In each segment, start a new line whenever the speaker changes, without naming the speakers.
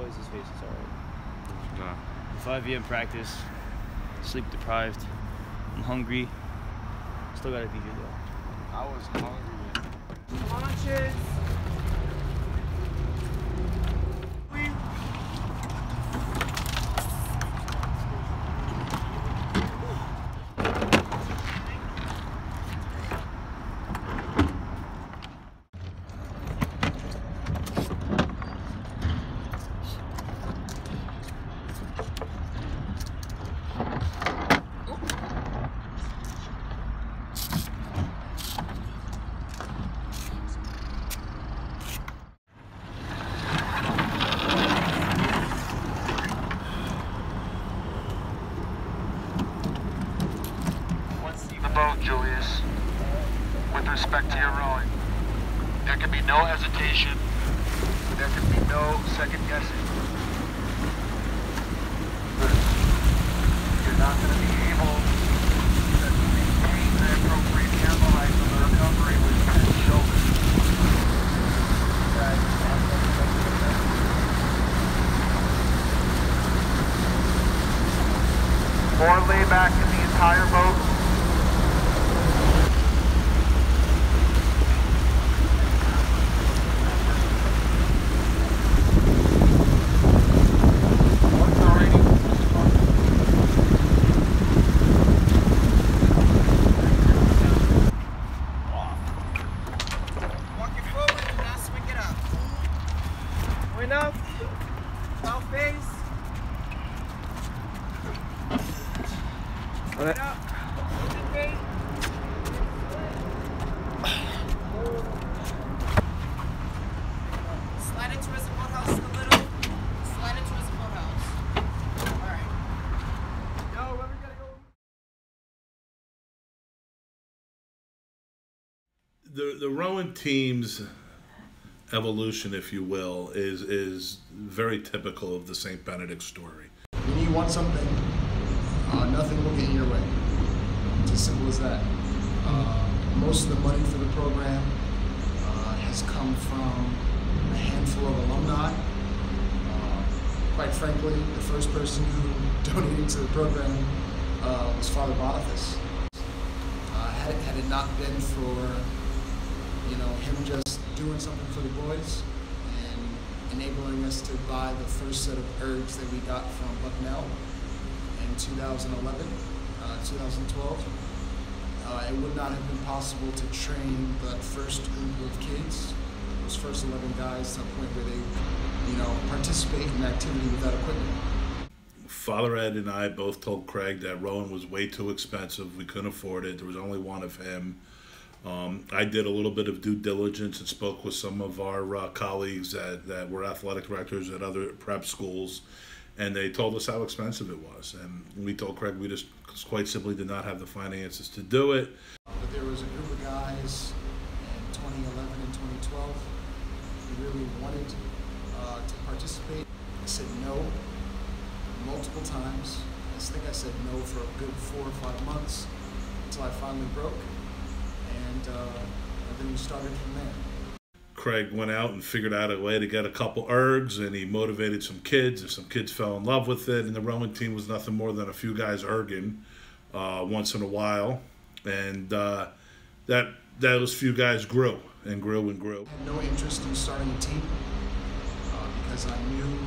always his face is alright.
Nah.
5 p.m. practice, sleep deprived, I'm hungry, still gotta be here though.
I was hungry.
Launches.
Julius, with respect to your rowing, there can be no hesitation, there can be no second guessing. You're not going to be able to maintain the appropriate camel height from the recovery with 10 shoulders. More layback in the entire boat.
Up, 12 base.
Okay.
Up, open gate. Slide it towards the boathouse a little. Slide it towards the boathouse. Alright. Yo, where we gotta
go? The rowing team's evolution, if you will, is very typical of the St. Benedict story.
When you want something, nothing will get in your way. It's as simple as that. Most of the money for the program has come from a handful of alumni. Quite frankly, the first person who donated to the program was Father Boniface. Had it not been for him just doing something for the boys and enabling us to buy the first set of ergs that we got from Bucknell in 2011, 2012. It would not have been possible to train that first group of kids, those first 11 guys, to a point where they, participate in activity without equipment.
Father Ed and I both told Craig that rowing was way too expensive. We couldn't afford it. There was only one of him. I did a little bit of due diligence and spoke with some of our colleagues that were athletic directors at other prep schools, and they told us how expensive it was. And we told Craig we just quite simply did not have the finances to do it.
But there was a group of guys in 2011 and 2012 who really wanted to participate. I said no multiple times. I think I said no for a good 4 or 5 months until I finally broke. And then we started from there.
Craig went out and figured out a way to get a couple ergs, and he motivated some kids, and some kids fell in love with it. And the rowing team was nothing more than a few guys erging once in a while, and those few guys grew and grew and grew.
I had no interest in starting a team because I knew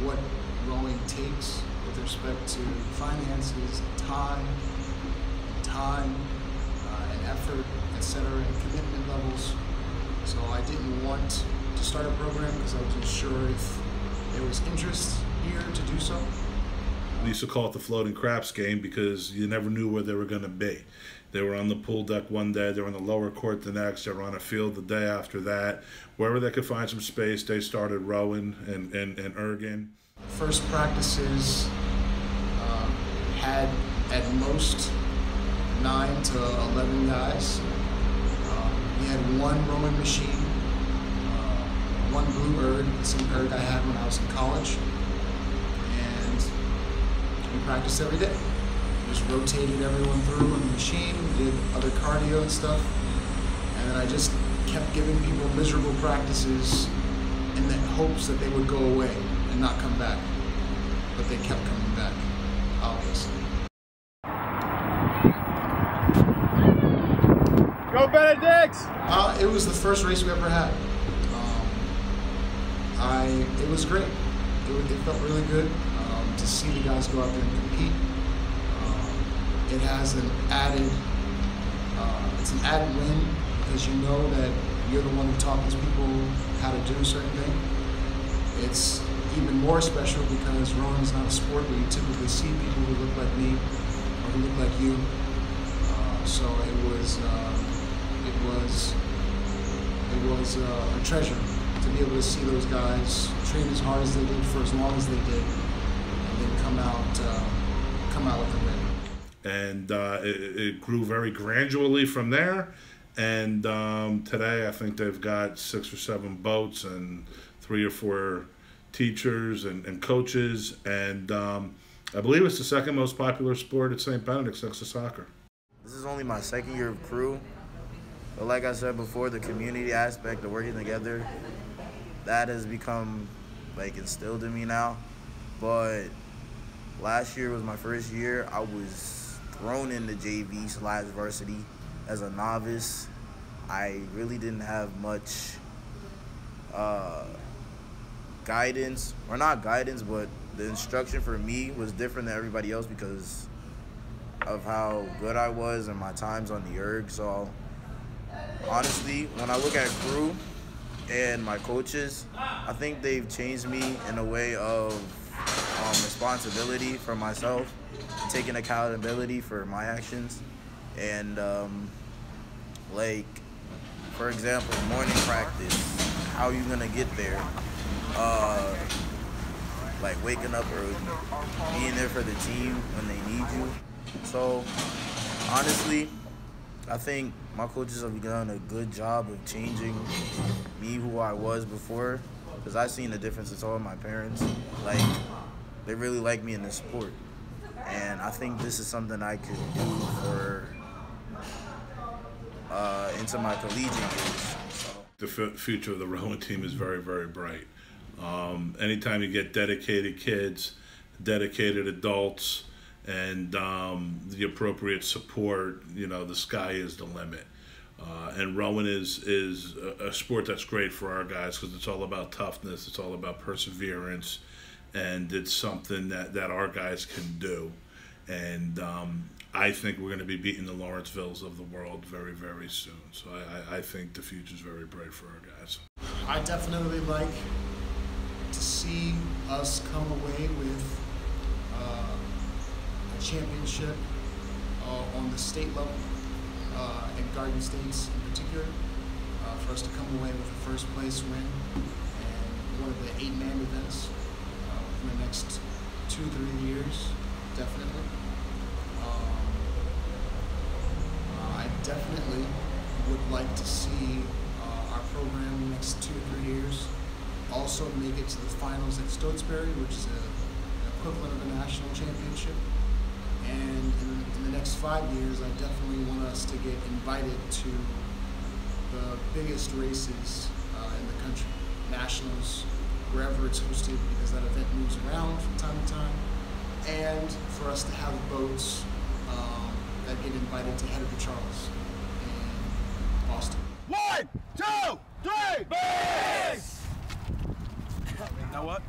what rowing takes with respect to finances, time, and effort, etc., and commitment levels. So I didn't want to start a program because I wasn't sure if there was interest here to do so.
We used to call it the floating craps game because you never knew where they were going to be. They were on the pool deck one day, they were on the lower court the next, they were on a field the day after that. Wherever they could find some space, they started rowing and erging.
First practices had at most 9 to 11 guys. We had one rowing machine, one blue erg, the same erg I had when I was in college, and we practiced every day. We just rotated everyone through on the machine, did other cardio and stuff, and then I just kept giving people miserable practices in the hopes that they would go away and not come back. But they kept coming back, obviously.
Go Benedict!
It was the first race we ever had. It was great. It felt really good to see the guys go out there and compete. It has it's an added win because you know that you're the one who taught these people how to do a certain thing. It's even more special because rowing is not a sport where you typically see people who look like me or who look like you. So it was a treasure to be able to see those guys train as hard as they did for as long as they did, and then come out with a win.
And it grew very gradually from there. And today I think they've got 6 or 7 boats and 3 or 4 teachers and coaches. And I believe it's the second most popular sport at St. Benedict next to soccer.
This is only my second year of crew. But like I said before, the community aspect of working together, that has become like instilled in me now. But last year was my first year. I was thrown into JV/varsity as a novice. I really didn't have much guidance, or not guidance, but the instruction for me was different than everybody else because of how good I was and my times on the erg. So honestly, when I look at crew and my coaches, I think they've changed me in a way of responsibility for myself, taking accountability for my actions. And like, for example, morning practice, how are you gonna get there? Like waking up early, being there for the team when they need you. So honestly, I think my coaches have done a good job of changing me who I was before, because I've seen the difference. It's all my parents. Like, they really like me in this sport. And I think this is something I could do for into my collegiate years. So.
The future of the rowing team is very, very bright. Anytime you get dedicated kids, dedicated adults, and the appropriate support, you know, the sky is the limit. And rowing is a sport that's great for our guys because it's all about toughness, it's all about perseverance, and it's something that our guys can do. And I think we're going to be beating the Lawrencevilles of the world very, very soon. So I think the future is very bright for our guys.
I definitely like to see us come away with a championship on the state level, in Garden States in particular, for us to come away with a first place win and one of the 8-man events in the next 2-3 years, definitely. I definitely would like to see our program in the next 2 or 3 years also make it to the finals at Stotesbury, which is an equivalent of a national championship. And in the next 5 years, I definitely want us to get invited to the biggest races in the country, nationals, wherever it's hosted, because that event moves around from time to time, and for us to have boats that get invited to Head of the Charles in Boston.
1, 2, 3, base! Now what?